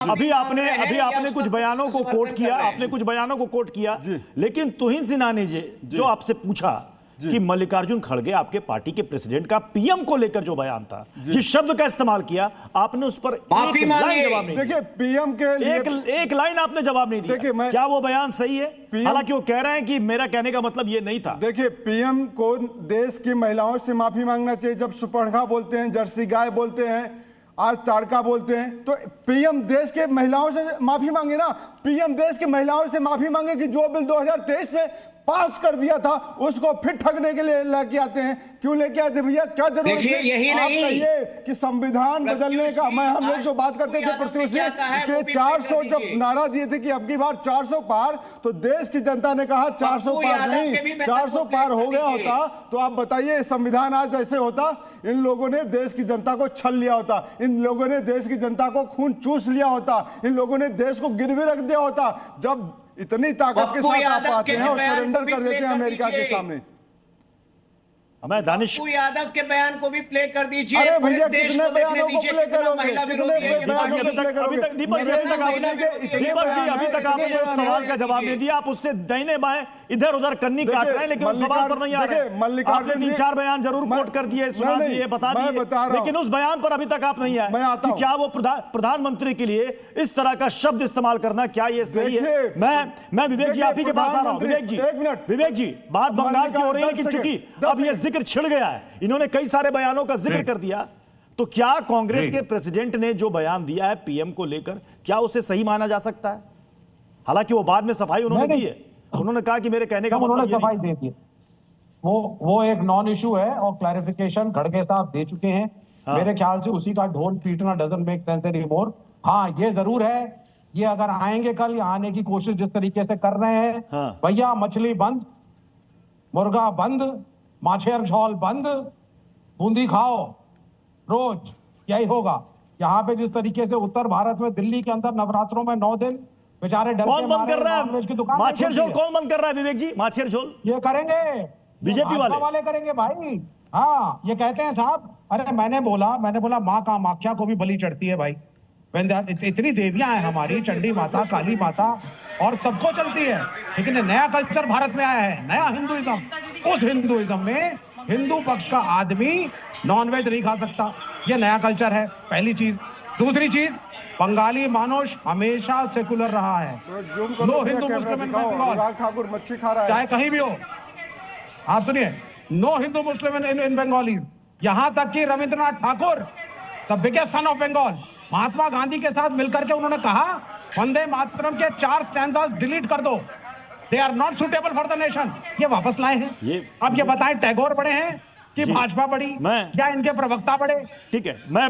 अभी आपने कुछ बयानों को कोट किया, आपने कुछ बयानों को कोट किया, लेकिन तुहिन सिन्हा ने जो आपसे पूछा कि मल्लिकार्जुन खड़गे आपके पार्टी के प्रेसिडेंट का पीएम को लेकर जो बयान था, जिस शब्द का इस्तेमाल किया, आपने उस पर माफी मांगी। जवाब नहीं। देखिए पीएम के लिए एक लाइन आपने जवाब नहीं दिया। क्या वो बयान सही है? हालांकि वो कह रहे हैं कि मेरा कहने का मतलब ये नहीं था। देखिए पीएम को देश की महिलाओं से माफी मांगना चाहिए। जब सुपर्णखा बोलते हैं, जर्सी गाय बोलते हैं, आज ताड़का बोलते हैं, तो पीएम देश के महिलाओं से माफी मांगे ना। पीएम देश की महिलाओं से माफी मांगे कि जो बिल 2023 में पास कर दिया था उसको फिर ठगने के लिए लेके आते हैं। क्यों लेके आते भैया? क्या जरूरत है? यही नहीं कहिए कि संविधान बदलने का, हम लोग जो बात करते थे प्रत्युष कि 400 जब नारा दिए थे कि अब की बार 400 पार, तो देश की जनता ने कहा 400 पार नहीं, 400 पार हो गया होता तो आप बताइए संविधान आज ऐसे होता? इन लोगों ने देश की जनता को छल लिया होता, इन लोगों ने देश की जनता को खून चूस लिया होता, इन लोगों ने देश को गिरवी रख दिया होता। जब इतनी ताकत के साथ आप आते हैं और सरेंडर कर देते हैं अमेरिका के सामने। मैं दानिश यादव के बयान को भी प्ले कर दीजिए। अरे भैया कितने बयानों को प्ले करोगे? दीपक जी अभी तक आपने जो सवाल का जवाब नहीं दिया। आप उससे दाहिने बाएं इधर उधर कन्नी काट रहे हैं, लेकिन उस सवाल पर नहीं आ रहे। आपने 3-4 बयान जरूर कोट कर दिए, सुना दिए, बता दिए, लेकिन उस बयान पर अभी तक आप नहीं आए कि क्या वो प्रधानमंत्री के लिए इस तरह का शब्द इस्तेमाल करना क्या ये सही है? मैं विवेक जी आप ही के पास आ रहा हूं। विवेक जी बात बंगाल की हो रही है, लेकिन चूंकि अब ये जिक्र छिड़ गया है, इन्होंने कई सारे बयानों का जिक्र कर दिया, तो क्या कांग्रेस के प्रेसिडेंट ने जो बयान दिया है पीएम को लेकर, क्या उसे सही माना जा सकता है? हालांकि वो बाद में सफाई उन्होंने दी है, उन्होंने कहा कि मेरे कहने का मतलब ये सफाई दे दी। वो एक नॉन इशू है और क्लैरिफिकेशन खड़गे साहब दे चुके हैं। मेरे ख्याल से उसी का ढोल पीटना डजंट मेक सेंस एनीमोर। हाँ ये जरूर है, ये अगर आएंगे कल या आने की कोशिश जिस तरीके से कर रहे हैं, भैया मछली बंद, मुर्गा बंद, माछेर झोल बंद, बूंदी खाओ रोज, यही होगा। यहाँ पे जिस तरीके से उत्तर भारत में दिल्ली के अंदर नवरात्रों में 9 दिन बेचारे डर कौन बंद कर रहा है? माछेर झोल कौन बंद कर रहा है विवेक जी? माछेर झोल ये करेंगे, बीजेपी वाले करेंगे भाई। हाँ ये कहते हैं साहब, अरे मैंने बोला माँ का माख्या को भी बलि चढ़ती है भाई। इतनी देवियां हैं हमारी, चंडी माता, काली माता, और सबको चलती है। लेकिन नया कल्चर भारत में आया है, नया हिंदुइज्म। उस हिंदुइज्म में हिंदू पक्ष का आदमी नॉनवेज नहीं खा सकता, ये नया कल्चर है, पहली चीज। दूसरी चीज, बंगाली मानुष हमेशा सेकुलर रहा है। नो हिंदू मुस्लिम ठाकुर मच्छी खा रहा है, चाहे कहीं भी हो। आप सुनिए, no Hindu Muslim in Bengali. यहां तक कि Rabindranath Thakur the biggest son of Bengal, Mahatma Gandhi के साथ मिलकर के उन्होंने कहा वंदे मातरम के 4 स्टैंजास डिलीट कर दो, they are not suitable for the nation. ये वापस लाए हैं। अब ये बताएं टैगोर बड़े हैं कि भाजपा बड़ी, या इनके प्रवक्ता बड़े? ठीक है, मैं